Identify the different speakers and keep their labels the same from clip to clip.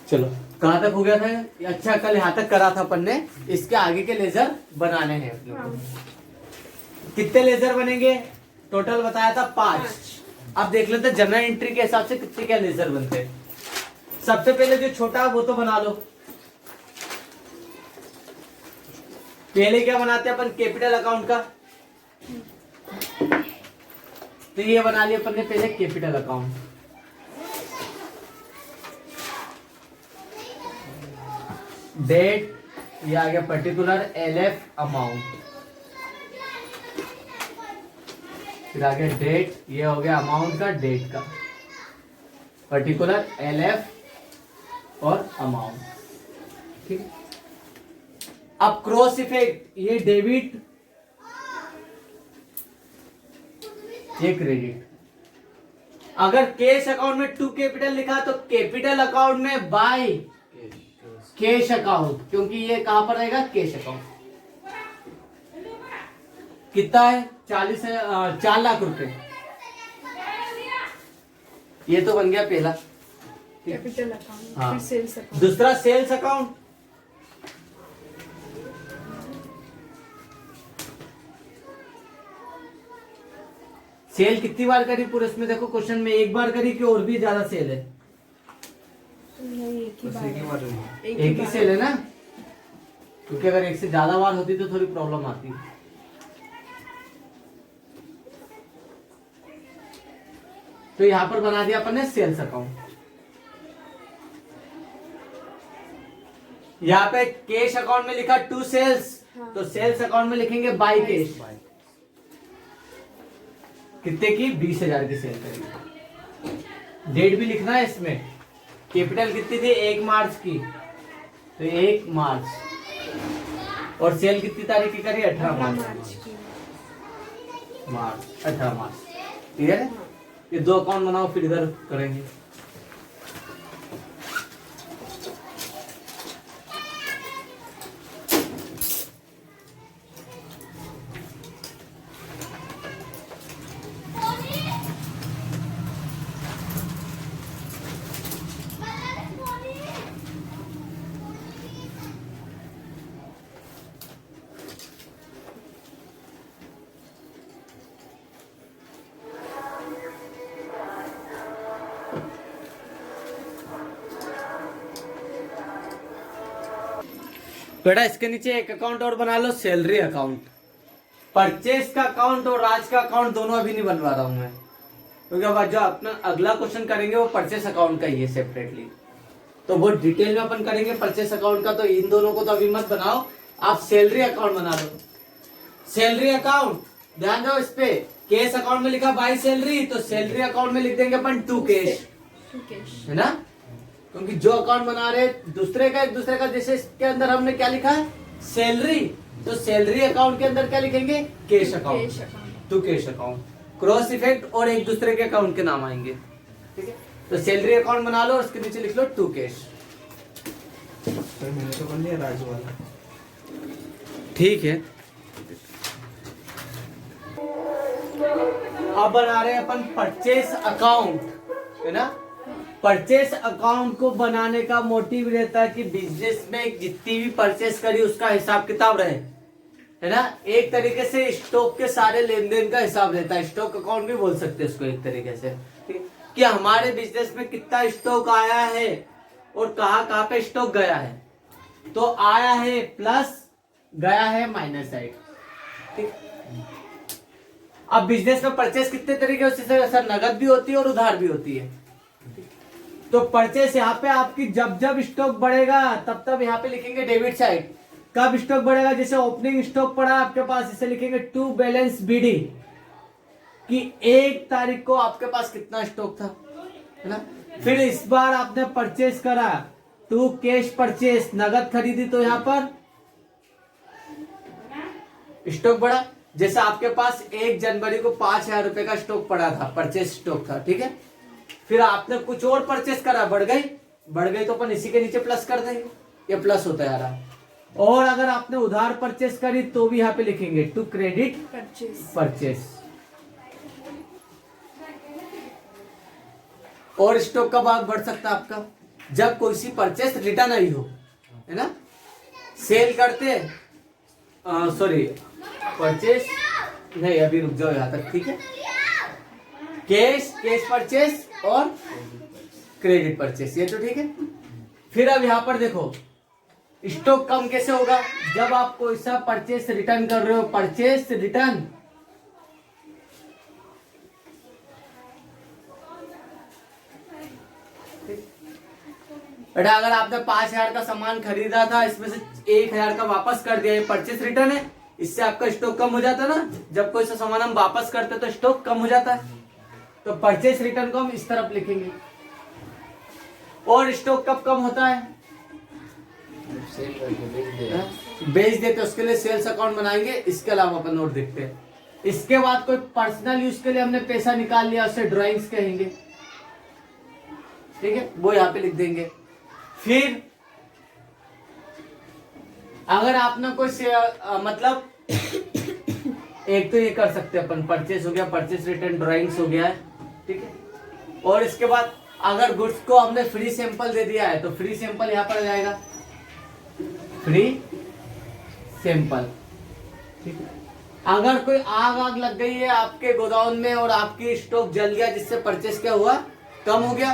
Speaker 1: चलो कहाँ तक हो गया था? अच्छा कल यहाँ तक करा था अपन ने। इसके आगे के लेजर बनाने हैं अपने को। कितने लेजर बनेंगे? टोटल बताया था 5। अब देख लेते जनरल एंट्री के हिसाब से कितने क्या लेजर बनते हैं। सबसे पहले जो छोटा है वो तो बना लो। पहले क्या बनाते हैं अपन? कैपिटल अकाउंट का। तो ये बना लिया अपन ने पहले कैपिटल अकाउंट। डेट, ये आ गया पर्टिकुलर, एलएफ अमाउंट, फिर आ गया डेट, ये हो गया अमाउंट का, डेट का, पर्टिकुलर, एलएफ और अमाउंट। ठीक। अब क्रॉस इफेक्ट, ये डेबिट, ये क्रेडिट। अगर कैश अकाउंट में टू कैपिटल लिखा तो कैपिटल अकाउंट में बाय कैश अकाउंट, क्योंकि ये कहां पर रहेगा? Cash account. कितना है? 4 लाख रुपए। ये तो बन गया पहला
Speaker 2: कैपिटल अकाउंट।
Speaker 1: हाँ।
Speaker 2: फिर सेल्स अकाउंट।
Speaker 1: दूसरा सेल्स अकाउंट। सेल कितनी बार करी पूरे इसमें? देखो क्वेश्चन में एक बार करी कि और भी ज्यादा सेल है?
Speaker 2: नहीं, एक ही बार है।
Speaker 1: एक ही सेल है ना, क्योंकि अगर एक से ज्यादा बार होती तो थोड़ी प्रॉब्लम आती। तो यहां पर बना दिया अपन ने सेल्स अकाउंट। यहाँ पे कैश अकाउंट में लिखा टू सेल्स, तो सेल्स अकाउंट में लिखेंगे बाय कैश। कितने की? 20,000 की सेल करेंगे। डेट भी लिखना है इसमें। कैपिटल कितनी थी? 1 मार्च की, तो 1 मार्च। और सेल कितनी तारीख की करी? 18 मार्च की। 18 मार्च। क्लियर है? ये 2 अकाउंट बनाओ, फिर इधर करेंगे। बेटा इसके नीचे एक अकाउंट और बना लो, सैलरी अकाउंट। परचेस का अकाउंट और राज का अकाउंट दोनों अभी नहीं बनवा रहा हूं मैं, क्योंकि अब जो अपना अगला क्वेश्चन करेंगे वो परचेस अकाउंट का ही है सेपरेटली। तो वो डिटेल में अपन करेंगे परचेस अकाउंट का, तो इन दोनों को तो अभी मत बनाओ, आप सैलरी अकाउंट बना लो। सैलरी अकाउंट ध्यान दो इस पे। कैश अकाउंट में लिखा बाय सैलरी, तो सैलरी अकाउंट में लिख देंगे अपन टू कैश, है ना, क्योंकि जो अकाउंट बना रहे दूसरे का एक दूसरे का, जैसे इसके अंदर हमने क्या लिखा है? सैलरी, तो सैलरी अकाउंट के अंदर क्या लिखेंगे? Cash account, to cash account. Cross effect और एक दूसरे के अकाउंट के नाम आएंगे। ठीक है, तो सैलरी अकाउंट बना लो और उसके नीचे लिख लो टू कैश।
Speaker 3: मैंने तो बन लिया राजू वाला।
Speaker 1: ठीक है, अब बना रहे हैं अपन परचेस अकाउंट, है ना। परचेस अकाउंट को बनाने का मोटिव रहता है कि बिजनेस में जितनी भी परचेस करी उसका हिसाब किताब रहे, है ना। एक तरीके से स्टॉक के सारे लेन देन का हिसाब रहता है, स्टॉक अकाउंट भी बोल सकते हैं इसको एक तरीके से, कि हमारे बिजनेस में कितना स्टॉक आया है और कहाँ कहाँ पे स्टॉक गया है। तो आया है प्लस, गया है माइनस साइड। ठीक। अब बिजनेस में परचेस कितने तरीके से सर? नगद भी होती है और उधार भी होती है। तो परचेस यहाँ पे आपकी जब जब स्टॉक बढ़ेगा तब तब यहाँ पे लिखेंगे डेबिट साइड। कब स्टॉक बढ़ेगा? जैसे ओपनिंग स्टॉक पड़ा आपके पास, इसे लिखेंगे टू बैलेंस बीडी, कि 1 तारीख को आपके पास कितना स्टॉक था, है ना। फिर इस बार आपने परचेस करा, टू कैश परचेस, नगद खरीदी, तो यहाँ पर स्टॉक बढ़ा। जैसे आपके पास 1 जनवरी को 5,000 रुपए का स्टॉक पड़ा था, परचेस स्टॉक था, ठीक है। फिर आपने कुछ और परचेस करा, बढ़ गई तो अपन इसी के नीचे प्लस कर देंगे, ये प्लस होता जा रहा। और अगर आपने उधार परचेस करी तो भी यहाँ पे लिखेंगे टू क्रेडिट परचेस। और स्टॉक का भाग बढ़ सकता है आपका, जब कोई सी परचेस रिटर्न आई हो, है ना। सेल करते, सॉरी परचेस नहीं, अभी रुक जाओ यहाँ तक, ठीक है। कैश परचेस और क्रेडिट परचेस, ये तो ठीक है। फिर अब यहाँ पर देखो स्टॉक कम कैसे होगा, जब आप कोई सा परचेस रिटर्न कर रहे हो, परचेस रिटर्न बेटा, अगर आपने 5,000 का सामान खरीदा था, इसमें से 1,000 का वापस कर दिया, ये परचेस रिटर्न है, इससे आपका स्टॉक कम हो जाता है ना। जब कोई सा सामान हम वापस करते तो स्टॉक कम हो जाता है, तो परचेस रिटर्न को हम इस तरफ लिखेंगे। और स्टॉक कब कम होता है, बेच देते, उसके लिए सेल्स अकाउंट बनाएंगे। इसके अलावा अपन नोट देखते हैं। इसके बाद कोई पर्सनल यूज के लिए हमने पैसा निकाल लिया, उसे ड्राइंग्स कहेंगे, ठीक है, वो यहाँ पे लिख देंगे। फिर अगर आपने कोई मतलब एक तो ये कर सकते हैं अपन, परचेस हो गया, परचेस रिटर्न ड्राइंग्स हो गया है, ठीक है। और इसके बाद अगर गुड्स को हमने फ्री सैंपल दे दिया है, तो फ्री सैंपल यहाँ पर आ जाएगा, फ्री सैंपल, ठीक है। अगर कोई आग लग गई है आपके गोदाम में और आपकी स्टॉक जल गया, जिससे परचेस क्या हुआ, कम हो गया,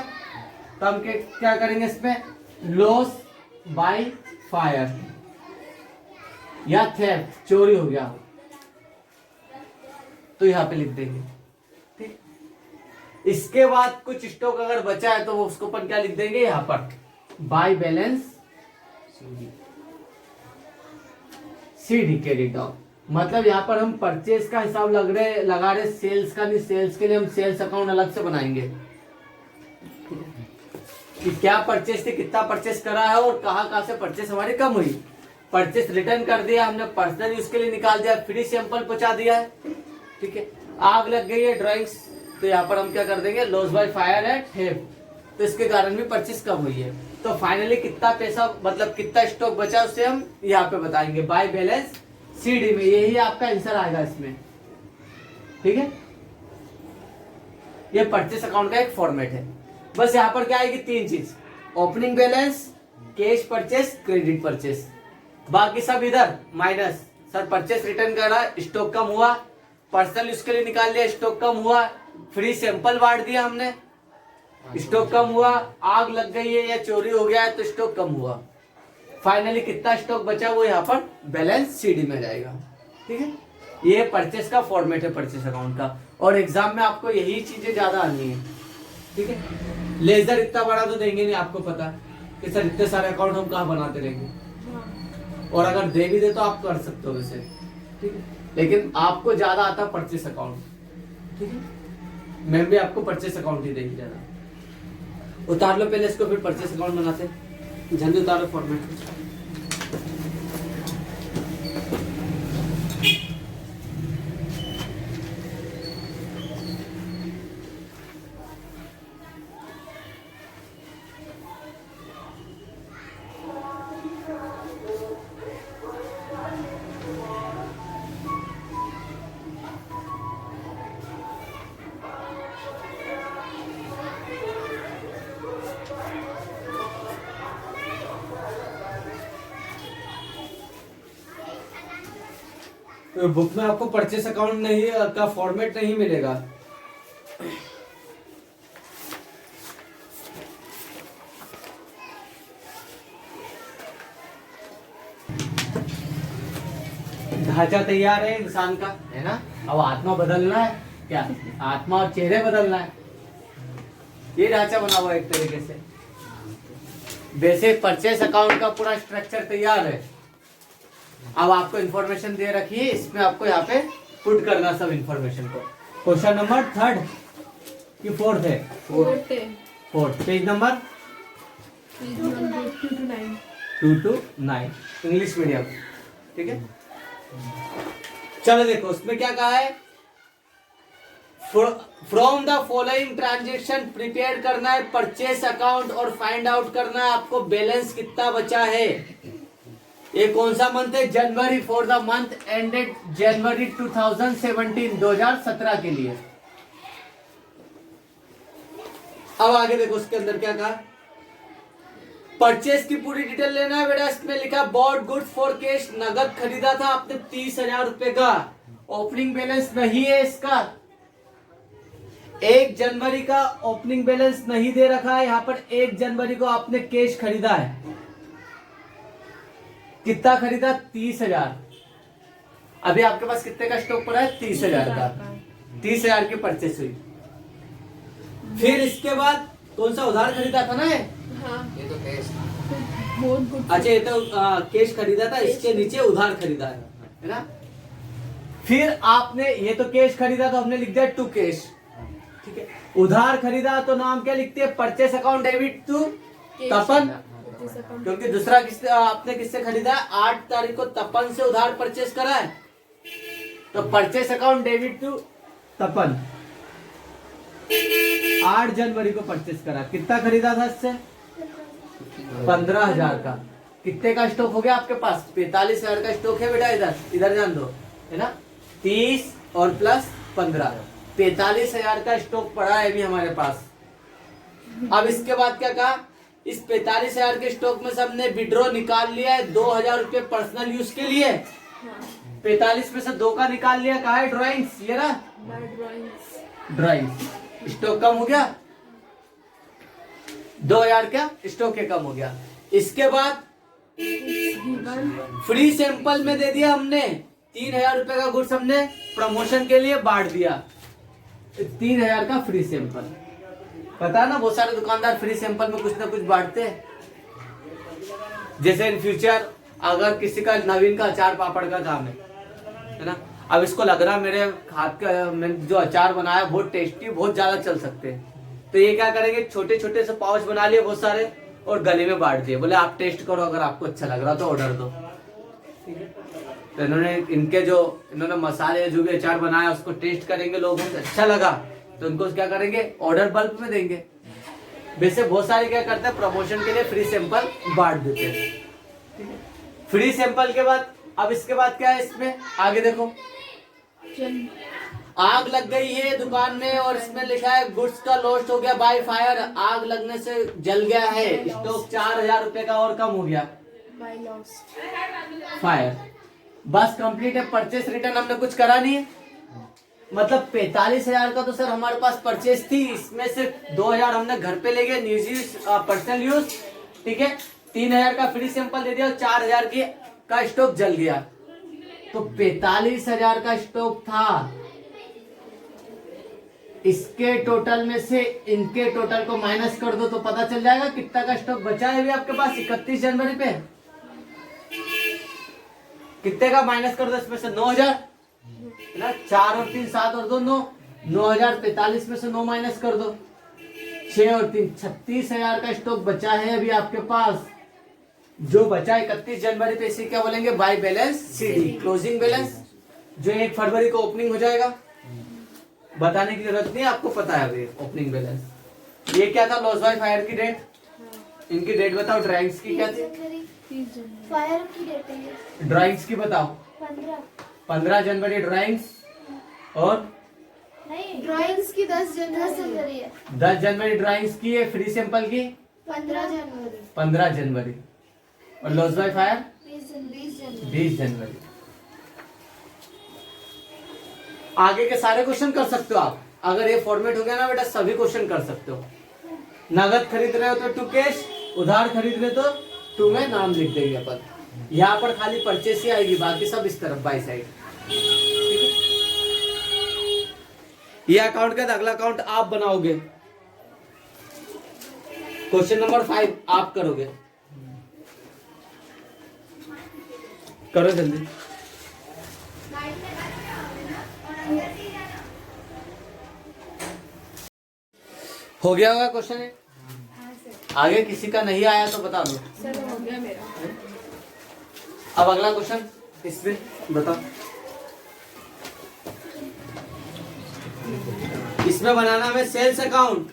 Speaker 1: तो हम क्या करेंगे इसमें, लॉस बाय फायर या थेफ्ट, चोरी हो गया, तो यहां पे लिख देंगे, ठीक। इसके बाद कुछ स्टॉक अगर बचा है, तो वो उसको अपन क्या लिख देंगे, यहां पर by balance CD carried out. मतलब यहाँ पर हम परचेस का हिसाब लगा रहे, सेल्स का नहीं। सेल्स के लिए हम सेल्स अकाउंट अलग से बनाएंगे कि क्या परचेस थी, कितना परचेस करा है और कहाँ से परचेस हमारी कम हुई। परचेस रिटर्न कर दिया हमने, पर्सनल यूज के लिए निकाल दिया, फ्री सैंपल पहुंचा दिया है, ठीक है। आग लग गई है ड्राइंग्स, तो यहाँ पर हम क्या कर देंगे, लॉस बाय फायर है थेफ्ट, तो इसके कारण भी परचेस कम हुई है। तो फाइनली कितना पैसा, मतलब कितना स्टॉक बचा, उससे हम यहाँ पे बताएंगे बाय बैलेंस सीडी में। यही आपका आंसर आएगा इसमें, ठीक है। ये परचेस अकाउंट का एक फॉर्मेट है। बस यहाँ पर क्या आएगी, 3 चीज, opening balance, cash purchase, credit purchase, बाकी सब इधर माइनस। सर परचेस रिटर्न करा, स्टॉक कम हुआ, पर्सनल यूज के लिए निकाल लिया, स्टॉक कम हुआ, फ्री सैंपल बांट दिया हमने, स्टॉक कम हुआ, आग लग गई है या चोरी हो गया है तो स्टॉक कम हुआ। फाइनली कितना स्टॉक बचा, वो यहाँ पर बैलेंस सीडी में जाएगा, ठीक है। ये परचेस का फॉर्मेट है परचेस अकाउंट का, और एग्जाम में आपको यही चीजें ज्यादा आनी है, ठीक है। लेजर इतना बड़ा तो देंगे नहीं, आपको पता कि सर इतने सारे अकाउंट हम कहाँ बनाते रहेंगे, और अगर दे भी दे तो आप कर सकते हो वैसे, ठीक है। लेकिन आपको ज्यादा आता परचेस अकाउंट, ठीक है। मैं भी आपको परचेस अकाउंट ही देंगे ज्यादा। उतार लो पहले इसको, फिर परचेस अकाउंट बनाते, जल्दी उतारो फॉर्मेट। बुक में आपको परचेस अकाउंट नहीं का फॉर्मेट नहीं मिलेगा। ढांचा तैयार है इंसान का, है ना। अब आत्मा बदलना है, क्या आत्मा और चेहरे बदलना है, ये ढांचा बना हुआ एक तरीके से। वैसे परचेस अकाउंट का पूरा स्ट्रक्चर तैयार है। अब आपको इंफॉर्मेशन दे रखी है, इसमें आपको यहाँ पे पुट करना सब इंफॉर्मेशन को। क्वेश्चन नंबर 3 कि 4th है, 4th page number 2 to 9 English medium, ठीक है। चलो देखो उसमें क्या कहा है, from the following transaction prepare करना है परचेस अकाउंट और फाइंड आउट करना है आपको बैलेंस कितना बचा है। ये कौन सा मंथ है, जनवरी, फॉर द मंथ एंडेड जनवरी 2017 के लिए। अब आगे देखो उसके अंदर क्या कहा, परचेस की पूरी डिटेल लेना है बेटा। इसमें लिखा बॉट गुड्स फॉर कैश, नगद खरीदा था आपने 30,000 रुपए का। ओपनिंग बैलेंस नहीं है इसका, 1 जनवरी का ओपनिंग बैलेंस नहीं दे रखा है। यहाँ पर 1 जनवरी को आपने कैश खरीदा है। कितना खरीदा? 30,000। अभी आपके पास कितने का स्टॉक पड़ा है? 30,000 का। 30,000 की परचेस हुई। फिर इसके बाद कौन सा उधार खरीदा था ना ये?
Speaker 2: हाँ,
Speaker 3: ये तो कैश
Speaker 2: बहुत गुड।
Speaker 1: अच्छा, ये तो कैश खरीदा था, इसके नीचे उधार खरीदा है ना। फिर आपने ये तो कैश खरीदा तो हमने लिख दिया टू कैश, ठीक है। उधार खरीदा तो नाम क्या लिखते हैं? परचेस अकाउंट डेबिट टू तपन, क्योंकि दूसरा किससे आपने किससे खरीदा है? 8 तारीख को तपन से उधार परचेस करा है, तो परचेस अकाउंट डेबिट टू तपन। 8 जनवरी को परचेस करा। कितना खरीदा था इससे? 15,000 का। कितने का स्टॉक हो गया आपके पास? 45,000 का स्टॉक है बेटा। इधर जान दो, है ना। 30 और प्लस 15, 45,000 का स्टॉक पड़ा है अभी हमारे पास। अब इसके बाद क्या कहा? इस 45,000 के स्टॉक में से हमने विड्रॉ निकाल लिया है 2,000 रुपये पर्सनल यूज के लिए। 45 में से 2 का निकाल लिया। कहा है? ड्राइंग्स। ये रहा ड्राइंग्स। स्टॉक कम हो गया, 2,000 का स्टॉक कम हो गया। इसके बाद फ्री सैंपल में दे दिया हमने 3,000 रुपए का गुड्स, हमने प्रमोशन के लिए बांट दिया। 3,000 का फ्री सैंपल। पता है ना, बहुत सारे दुकानदार फ्री सैंपल में कुछ ना कुछ बांटते हैं। जैसे इन फ्यूचर अगर किसी का नवीन का अचार पापड़ का काम है ना, अब इसको लग रहा मेरे हाथ का जो अचार बनाया बहुत टेस्टी, बहुत ज्यादा चल सकते हैं, तो ये क्या करेंगे? छोटे छोटे से पाउच बना लिए बहुत सारे और गले में बांट दिए। बोले आप टेस्ट करो, अगर आपको अच्छा लग रहा तो ऑर्डर दो, ठीक है। तो इन्होंने मसाले जो भी अचार बनाया उसको टेस्ट करेंगे, लोगों को अच्छा लगा तो उनको क्या करेंगे? ऑर्डर बल्क में देंगे। वैसे बहुत सारे क्या करते हैं? प्रमोशन के लिए फ्री सैंपल बांट देते हैं। फ्री सैंपल के बाद अब इसके बाद क्या है इसमें? आगे देखो, आग लग गई है दुकान में और इसमें लिखा है गुड्स का लॉस्ट हो गया बाय फायर। आग लगने से जल गया है, स्टॉक 4,000 रुपए का और कम हो गया
Speaker 2: बाय लॉस।
Speaker 1: फायर। बस कंप्लीट है। परचेस रिटर्न हमने कुछ करा नहीं है। मतलब 45,000 का तो सर हमारे पास परचेस थी, इसमें से 2,000 हमने घर पे ले गए निजी पर्सनल यूज, ठीक है। 3,000 का फ्री सैंपल दे दिया और 4,000 का स्टॉक जल गया, तो 45,000 का स्टॉक था। इसके टोटल में से इनके टोटल को माइनस कर दो तो पता चल जाएगा कितना का स्टॉक बचा है अभी आपके पास 31 जनवरी पे। कितने का माइनस कर दो इसमें से? 9,000 ना। 4 और 3 7 और 2 9, 9,000। 45 में से 9 माइनस कर दो, 6 और 3 36,000 का स्टॉक बचा है अभी आपके पास। जो बचा 31 जनवरी पे इसे क्या बोलेंगे? By balance CD, closing balance, जो 1 फरवरी को ओपनिंग हो जाएगा। बताने की जरूरत नहीं, आपको पता है अभी ओपनिंग बैलेंस। ये क्या था? लॉस बाय फायर की डेट। इनकी डेट बताओ। ड्राइंग्स की क्या थी?
Speaker 4: फायर की डेट है
Speaker 1: ड्राइंग्स की बताओ। 15 जनवरी ड्राइंग्स, और
Speaker 4: नहीं, ड्राइंग्स की 10 जनवरी है।
Speaker 1: 10 जनवरी ड्राइंग्स की है। फ्री सैंपल की
Speaker 4: 15 जनवरी।
Speaker 1: 15 जनवरी, और लॉस बाय फायर
Speaker 4: 20 जनवरी।
Speaker 1: 20 जनवरी। आगे के सारे क्वेश्चन कर सकते हो आप। अगर ये फॉर्मेट हो गया ना बेटा, सभी क्वेश्चन कर सकते हो। नगद खरीद रहे हो तो टू कैश, उधार खरीद रहे तो टू में नाम लिख देंगे अपन। यहाँ पर खाली परचेस ही आएगी, बाकी सब इस तरफ बाई साइड, ठीक है। ये अकाउंट का अगला अकाउंट आप बनाओगे। क्वेश्चन नंबर 5 आप करोगे। करो जल्दी। हो गया होगा क्वेश्चन है? आगे किसी का नहीं आया तो बता दो।
Speaker 2: सर हो गया मेरा।
Speaker 1: अब अगला क्वेश्चन इसमें बताओ। इसमें बनाना है सेल्स अकाउंट।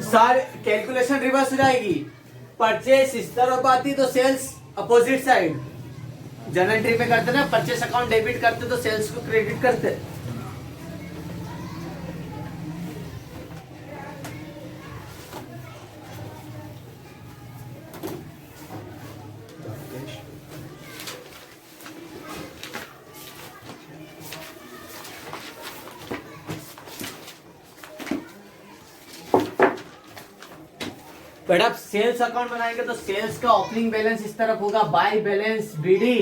Speaker 1: सारे कैलकुलेशन रिवर्स हो जाएगी। परचेस इस तरफ आती तो sales opposite side. Journal entry पे करते ना, परचेस अकाउंट डेबिट करते तो सेल्स को क्रेडिट करते। बेटा सेल्स अकाउंट बनाएंगे तो सेल्स का ओपनिंग बैलेंस इस तरफ होगा, by balance BD,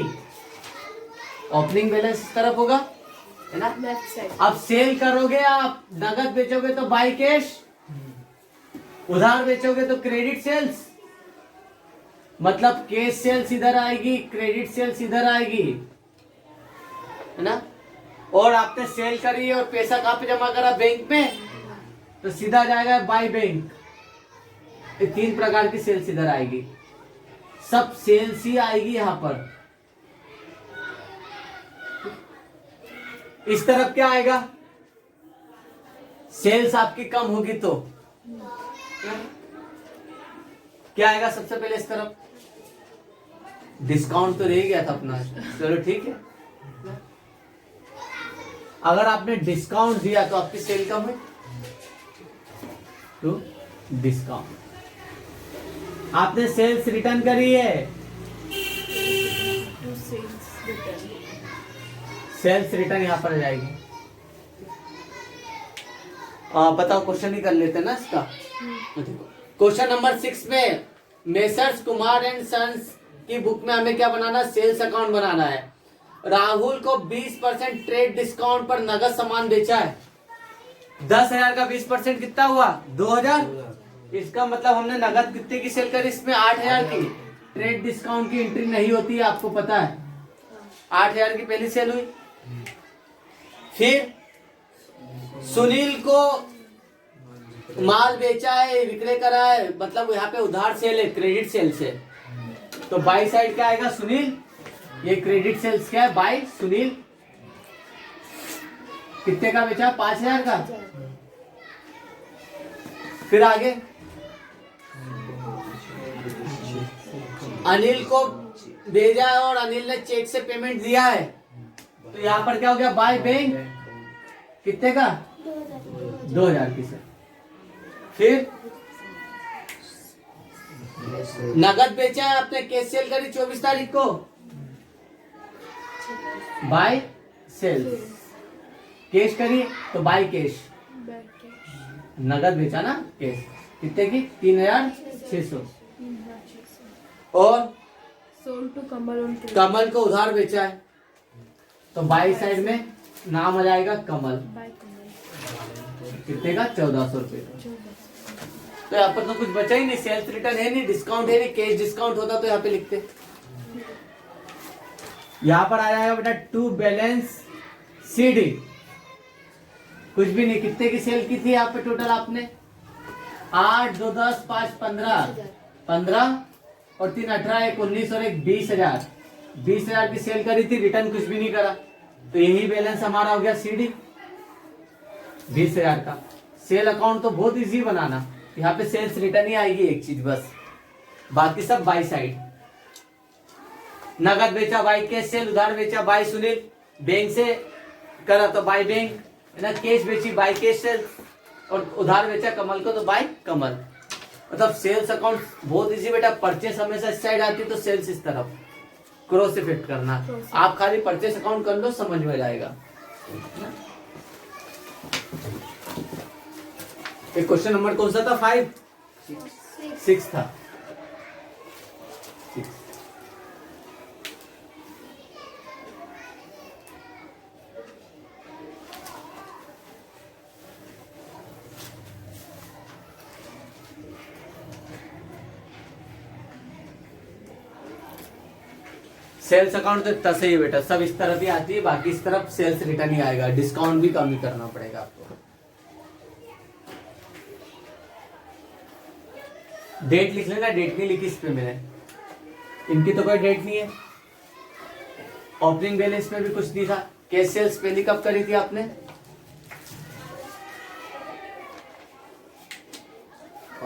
Speaker 1: opening balance इस तरफ होगा, है ना।
Speaker 2: Left side.
Speaker 1: अब सेल करोगे आप, नगद बेचोगे तो बाय कैश, उधार बेचोगे तो क्रेडिट सेल्स, मतलब कैश सेल्स इधर आएगी, क्रेडिट सेल्स इधर आएगी, है ना। और आपने सेल करी और पैसा कहाँ पे जमा करा, बैंक में, तो सीधा जाएगा बाय बैंक। ये 3 प्रकार की सेल्स इधर आएगी, सब सेल्स ही आएगी यहां पर। इस तरफ क्या आएगा, सेल्स आपकी कम होगी तो क्या आएगा, सबसे पहले इस तरफ डिस्काउंट तो रह गया था अपना, चलो ठीक है। अगर आपने डिस्काउंट दिया तो आपकी सेल कम है, तो डिस्काउंट। आपने सेल्स रिटर्न करी है,
Speaker 2: to sales return.
Speaker 1: Sales return यहां पर आ जाएगी। बताओ क्वेश्चन ही कर लेते हैं ना इसका। क्वेश्चन नंबर 6 में मेसर्स कुमार एंड सन्स की बुक में हमें क्या बनाना, सेल्स अकाउंट बनाना है। राहुल को 20% ट्रेड डिस्काउंट पर नगद सामान बेचा है। 10,000 का 20% कितना हुआ, 2,000। इसका मतलब हमने नगद कितने की सेल करी, इसमें 8,000 की। ट्रेड डिस्काउंट की एंट्री नहीं होती है, आपको पता है। 8,000 की पहली सेल हुई। फिर सुनील को माल बेचा है, विक्रय करा है, मतलब यहाँ पे उधार सेल है, क्रेडिट सेल से, तो बाई साइड क्या आएगा, सुनील। ये क्रेडिट सेल्स क्या है, बाय सुनील। कितने का बेचा, 5,000 का। फिर आगे अनिल को भेजा है और अनिल ने चेक से पेमेंट दिया है, तो यहाँ पर क्या हो गया, बाय बैंक। कितने का, 2,000 की सर। फिर नगद बेचा है आपने, कैश सेल करी 24 तारीख को, बाय सेल्स। कैश करी तो बाय कैश, नगद बेचा ना कैश। कितने की, 3,600। और
Speaker 2: sold to Kamal on credit.
Speaker 1: Kamal को उधार बेचा है, तो बाई साइड में नाम आ जाएगा कमल।
Speaker 2: बाय कमल।
Speaker 1: कितने का, 1,400 रुपए का। तो यहाँ पर तो कुछ बचा ही नहीं, सेल्स रिटर्न है नहीं, डिस्काउंट है नहीं। कैश डिस्काउंट होता तो यहाँ पे लिखते। यहाँ पर आ जाएगा बेटा टू बैलेंस सीडी, कुछ भी नहीं। कितने की सेल की थी यहाँ पे टोटल आपने, 8, 2, 10, 5, 15 और 3, 18, 1, 19 और 1, 20,000। 20,000 की सेल करी थी, रिटर्न कुछ भी नहीं करा, तो यही बैलेंस हमारा हो गया सीडी 20,000 का। सेल अकाउंट तो बहुत इजी बनाना, यहाँ पे सेल्स रिटर्न ही आएगी एक चीज बस, बाकी सब बाई साइड। नगद बेचा बाई कैश सेल, उधार बेचा बाई सुनील, बैंक से करा तो बाई बैंक, है ना। कैश बेची बाई कैश सेल और उधार बेचा कमल को तो बाई कमल। मतलब सेल्स अकाउंट बहुत इजी बेटा। परचेस हमेशा इस साइड आती है तो सेल्स इस तरफ, क्रॉस इफेक्ट करना। आप खाली परचेस अकाउंट कर लो, समझ में जाएगा। एक क्वेश्चन नंबर कौन सा था, 5, 6 था। 6 सेल्स अकाउंट तो इतना सही है बेटा, सब इस तरफ ही आती है, बाकी इस तरफ सेल्स रिटर्न ही आएगा। डिस्काउंट भी कम ही करना पड़ेगा आपको। डेट लिख लेना, डेट नहीं लिखी इस पे मैंने, इनकी तो कोई डेट नहीं है। ओपनिंग बैलेंस में भी कुछ नहीं था। कैश सेल्स पहली कब करी थी आपने,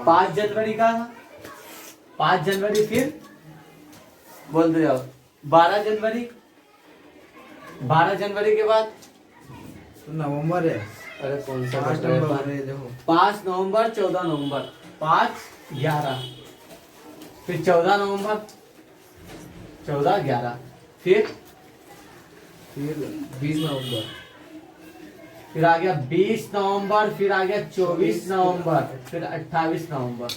Speaker 1: 5 जनवरी का था। 5 जनवरी, फिर बोल दो जाओ 12 जनवरी। 12 जनवरी के बाद
Speaker 3: नवंबर है।
Speaker 1: अरे कौन सा
Speaker 3: 5 नवंबर है, देखो
Speaker 1: 5 नवंबर, 14 नवंबर, 5, 11, फिर 14 नवंबर, 14, 11, फिर
Speaker 3: 20 नवंबर,
Speaker 1: फिर आ गया 20 नवंबर, फिर आ गया 24 नवंबर, फिर 28 नवंबर।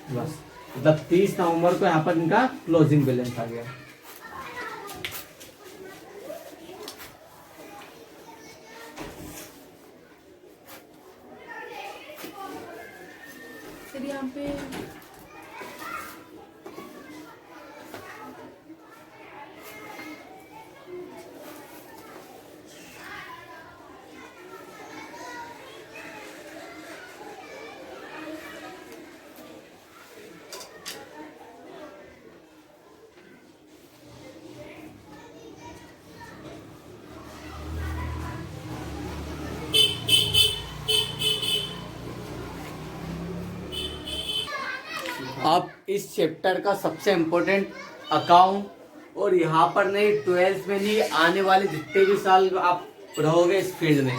Speaker 1: बस, मतलब 30 नवंबर को यहाँ पर इनका क्लोजिंग बैलेंस आ गया।
Speaker 2: फिर यहाँ पे
Speaker 1: अब इस चैप्टर का सबसे इम्पोर्टेंट अकाउंट, और यहाँ पर नहीं 12th में नहीं, आने वाले जितने भी साल आप रहोगे इस फील्ड में,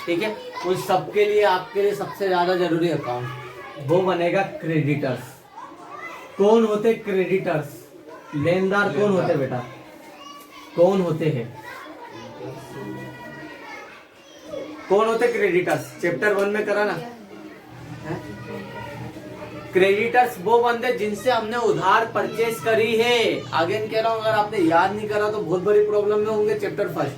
Speaker 1: ठीक है, उन सबके लिए आपके लिए सबसे ज़्यादा जरूरी अकाउंट वो बनेगा क्रेडिटर्स। कौन होते क्रेडिटर्स? लेनदार कौन होते बेटा? कौन होते हैं? कौन होते क्रेडिटर्स? चैप्टर 1 में करा ना। क्रेडिटर्स वो बंदे जिनसे हमने उधार परचेज करी है। अगेन कह रहा हूं, अगर आपने याद नहीं करा तो बहुत बड़ी प्रॉब्लम में होंगे चैप्टर 1।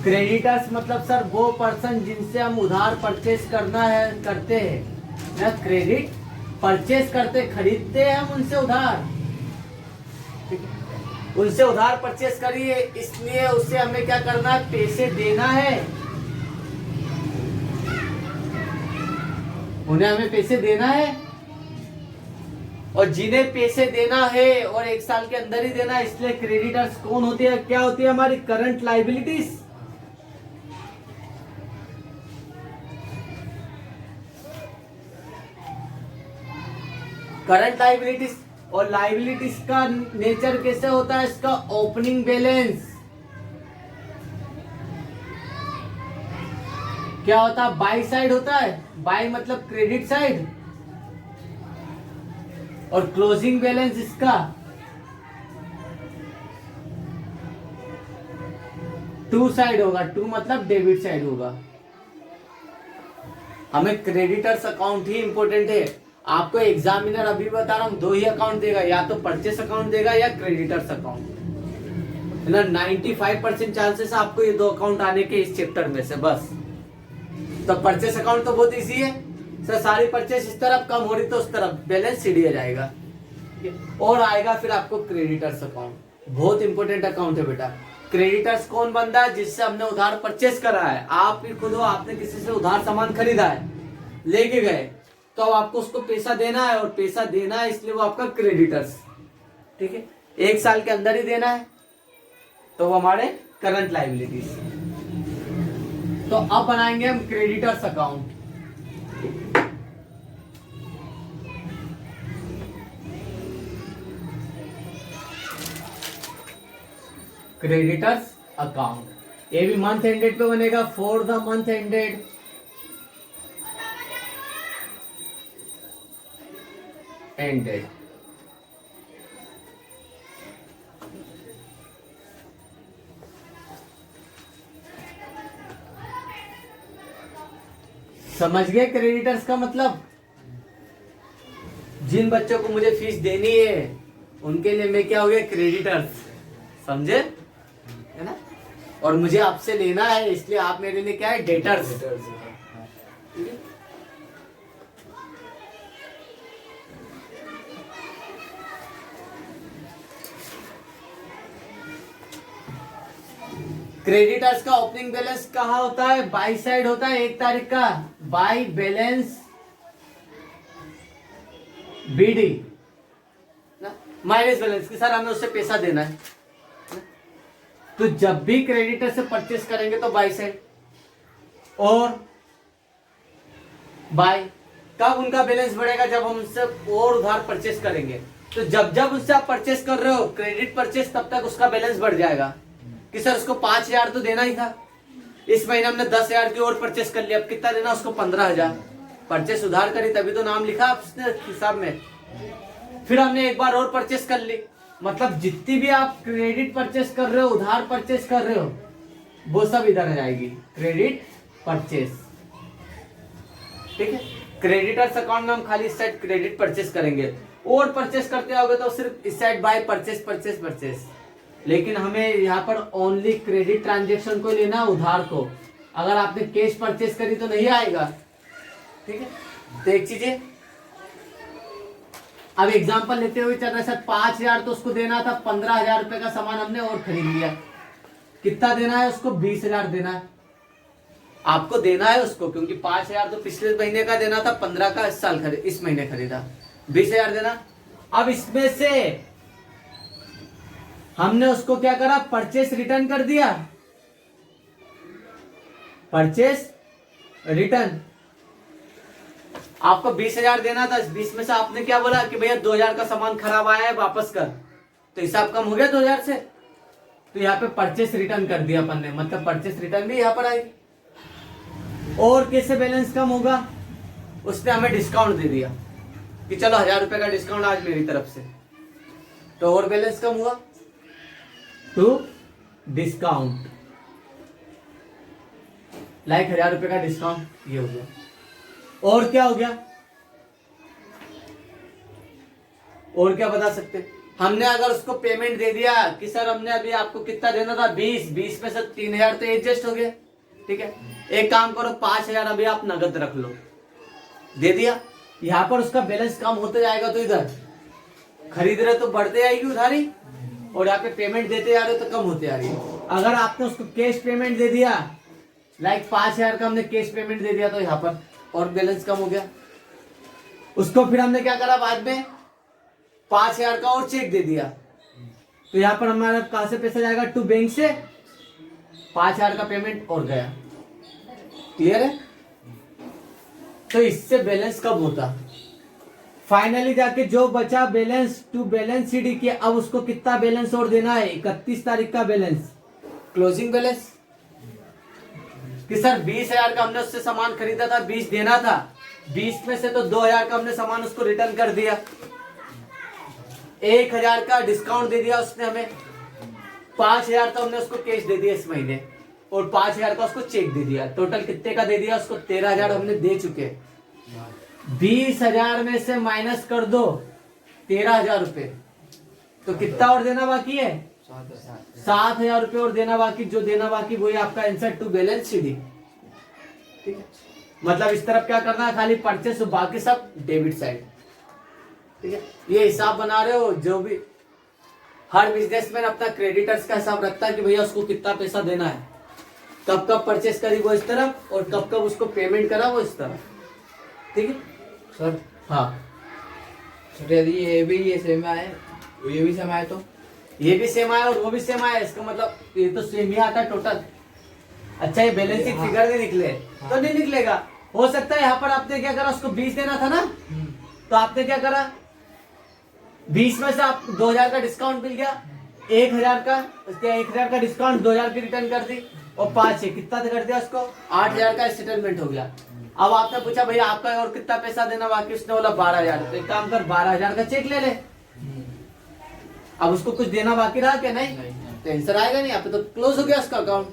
Speaker 1: क्रेडिटर्स मतलब सर वो पर्सन जिनसे हम उधार परचेज करना है, करते हैं ना, क्रेडिट परचेज करते, खरीदते हैं हम उनसे उधार, उनसे उधार परचेज करिए, इसलिए उससे हमें क्या करना है? पैसे देना है, उन्हें हमें पैसे देना है। और जिन्हें पैसे देना है और 1 साल के अंदर ही देना है, इसलिए क्रेडिटर्स कौन होती है? क्या होती है? हमारी करंट लायबिलिटीज। Current liabilities. और लायबिलिटीज का नेचर कैसे होता है? इसका ओपनिंग बैलेंस क्या होता है? बाई साइड होता है। बाई मतलब क्रेडिट साइड, और क्लोजिंग बैलेंस इसका टू साइड होगा। टू मतलब डेबिट साइड होगा। हमें क्रेडिटर्स अकाउंट ही इंपॉर्टेंट है। आपको एग्जामिनर अभी बता रहा हूं 2 ही अकाउंट देगा, या तो परचेस अकाउंट देगा या क्रेडिटर्स अकाउंट, है ना। 95% चांसेस आपको ये 2 अकाउंट आने के इस चैप्टर में से, बस। तो परचेस अकाउंट तो बहुत इजी है सर, सारी परचेस इस तरफ, कम हो रही तो उस तरफ, बैलेंस सीढ़ी जाएगा। और आएगा फिर आपको क्रेडिटर्स अकाउंट, बहुत इंपॉर्टेंट अकाउंट है बेटा। क्रेडिटर्स कौन बंदा है? जिससे हमने उधार परचेस करा है। आप भी खुद हो, आपने किसी से उधार सामान खरीदा है, लेके गए, तो अब आपको उसको पैसा देना है, और पैसा देना है इसलिए वो आपका क्रेडिटर्स, ठीक है। 1 साल के अंदर ही देना है, तो वो हमारे करंट लायबिलिटीज। तो अब बनाएंगे हम क्रेडिटर्स अकाउंट। क्रेडिटर्स अकाउंट ये भी मंथ एंडेड पे बनेगा, for the month ended ended. समझ गए क्रेडिटर्स का मतलब? जिन बच्चों को मुझे फीस देनी है उनके लिए मैं क्या हो गया? क्रेडिटर्स, समझे, है ना। और मुझे आपसे लेना है, इसलिए आप मेरे लिए क्या है? डेटर्स। क्रेडिटर्स का ओपनिंग बैलेंस कहाँ होता है? बाई साइड होता है 1 तारीख का, बाई बैलेंस बीडी ना, माइनस बैलेंस की सर हमें उससे पैसा देना है। तो जब भी क्रेडिटर से परचेस करेंगे तो बाई साइड, और बाई कब उनका बैलेंस बढ़ेगा? जब हम उससे और उधार परचेस करेंगे। तो जब जब उससे आप परचेस कर रहे हो क्रेडिट परचेस, तब तक उसका बैलेंस बढ़ जाएगा कि सर उसको 5,000 तो देना ही था, इस महीने हमने 10,000 की और परचेस कर लिया, अब कितना देना उसको? 15,000। परचेस उधार करी तभी तो नाम लिखा आपने हिसाब में। फिर हमने एक बार और परचेस कर ली, मतलब जितनी भी आप क्रेडिट परचेस कर रहे हो, उधार परचेस कर रहे हो, वो सब इधर आ जाएगी, क्रेडिट परचेस, ठीक है। क्रेडिटर्स अकाउंट में हम खाली इस साइड क्रेडिट परचेस करेंगे, और परचेस करते होगे तो सिर्फ इस side by purchase purchase purchase. लेकिन हमें यहाँ पर ओनली क्रेडिट ट्रांजेक्शन को लेना, उधार को। अगर आपने कैश परचेस करी तो नहीं आएगा, ठीक है। तो एक चीज है, अब एग्जांपल लेते हुए चल रहा है सर 5,000 तो उसको देना था, 15,000 रुपए का सामान हमने और खरीद लिया। कितना देना है उसको? 20,000 देना है आपको, देना है उसको, क्योंकि 5,000 तो पिछले महीने का देना था, 15 का इस साल खरीद, इस महीने खरीदा, 20,000 देना। अब इसमें से हमने उसको क्या करा? परचेस रिटर्न कर दिया, परचेस रिटर्न। आपको 20,000 देना था, 20 में से आपने क्या बोला कि भैया 2,000 का सामान खराब आया है, वापस कर, तो हिसाब कम हो गया 2,000 से। तो यहाँ पे परचेस रिटर्न कर दिया अपन ने, मतलब परचेस रिटर्न भी यहाँ पर आई। और कैसे बैलेंस कम होगा? उसने हमें डिस्काउंट दे दिया कि चलो 1,000 रुपए का डिस्काउंट आज मेरी तरफ से, तो और बैलेंस कम हुआ, टू डिस्काउंट, लाइक 1,000 रुपए का डिस्काउंट, ये हो गया। और क्या हो गया? और क्या बता सकते? हमने अगर उसको पेमेंट दे दिया कि सर हमने अभी आपको कितना देना था, 20 में से 3,000 तो एडजस्ट हो गए, ठीक है। एक काम करो, 5,000 अभी आप नगद रख लो, दे दिया। यहां पर उसका बैलेंस कम होते जाएगा, तो इधर खरीद रहे तो बढ़ते जाएगी उधारी, और यहाँ पे पेमेंट देते जा रहे तो कम होते जा रही है। अगर आपने उसको कैश पेमेंट दे दिया, लाइक 5,000 का हमने कैश पेमेंट दे दिया, तो यहाँ पर और बैलेंस कम हो गया। उसको फिर हमने क्या करा, बाद में 5,000 का और चेक दे दिया, तो यहाँ पर हमारा कहां से पैसा जाएगा? टू बैंक से 5,000 का पेमेंट और गया। क्लियर है? तो इससे बैलेंस कब होता? फाइनली जाके जो बचा बैलेंस टू बैलेंस सीडी की, अब उसको कितना बैलेंस और देना है? 31 तारीख का बैलेंस, क्लोजिंग बैलेंस। कि सर 20,000 का हमने उससे सामान खरीदा था, 20 देना था, 20 में से तो 2,000 का हमने सामान उसको रिटर्न कर दिया, 1,000 का डिस्काउंट दे दिया उसने हमें, 5,000 तो हमने उसको कैश दे दिया इस महीने, और 5,000 का उसको चेक दे दिया। टोटल कितने का दे दिया उसको? 13,000 हमने दे चुके। 20,000 में से माइनस कर दो 13,000 रुपए, तो कितना और देना बाकी है? 7,000 रुपए और देना बाकी। जो देना बाकी वही आपका आंसर टू बैलेंस सीडी, ठीक है। मतलब इस तरफ क्या करना है? खाली परचेस, बाकी सब डेबिट साइड, ठीक है। ये हिसाब बना रहे हो, जो भी हर बिजनेसमैन अपना क्रेडिटर्स का हिसाब रखता है कि भैया उसको कितना पैसा देना है, कब कब परचेस करी वो इस तरफ, और कब कब उसको पेमेंट करा वो इस तरफ, ठीक है
Speaker 3: सर।
Speaker 1: हाँ
Speaker 3: सर यदि ये भी सेम आए, ये भी सेम आए, तो
Speaker 1: ये भी सेम आया और वो भी सेम आया, इसका मतलब ये तो सेम ही आता है टोटल। अच्छा, ये बैलेंसिंग फिगर नहीं निकले तो नहीं निकलेगा। हो सकता है यहाँ पर आपने क्या करा, उसको 20 देना था ना, तो आपने क्या करा, 20 में से आप 2,000 का डिस्काउंट मिल गया, 1,000 का, उसके 1,000 का डिस्काउंट 2,000 की रिटर्न कर दी, और 5 कितना कर दिया उसको? 8,000 का सेटलमेंट हो गया। अब आपने पूछा भैया आपका और कितना पैसा देना बाकी, उसने बोला 12,000। तो एक काम कर, 12,000 का चेक ले ले। अब उसको कुछ देना बाकी रहा क्या? नहीं, तो आंसर आएगा नहीं, यहाँ पे तो क्लोज हो गया उसका अकाउंट,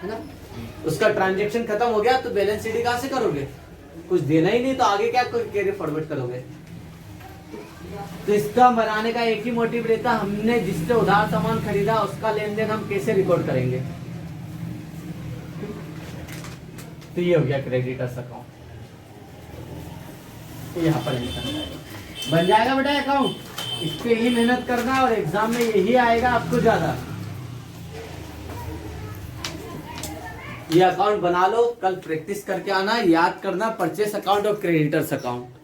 Speaker 1: है ना, उसका ट्रांजेक्शन खत्म हो गया। तो बैलेंस सीडी कहां से करोगे? कुछ देना ही नहीं, तो आगे क्या कैरी फॉरवर्ड करोगे? तो इसका बनाने का एक ही मोटिव रहता, हमने जिससे उधार सामान खरीदा उसका लेन देन हम कैसे रिकॉर्ड करेंगे। तो ये हो गया क्रेडिटर्स अकाउंट, यहाँ पर बन जाएगा बेटा अकाउंट। इस पे ही मेहनत करना, और एग्जाम में यही आएगा आपको ज्यादा। ये अकाउंट बना लो, कल प्रैक्टिस करके आना, याद करना परचेस अकाउंट और क्रेडिटर्स अकाउंट।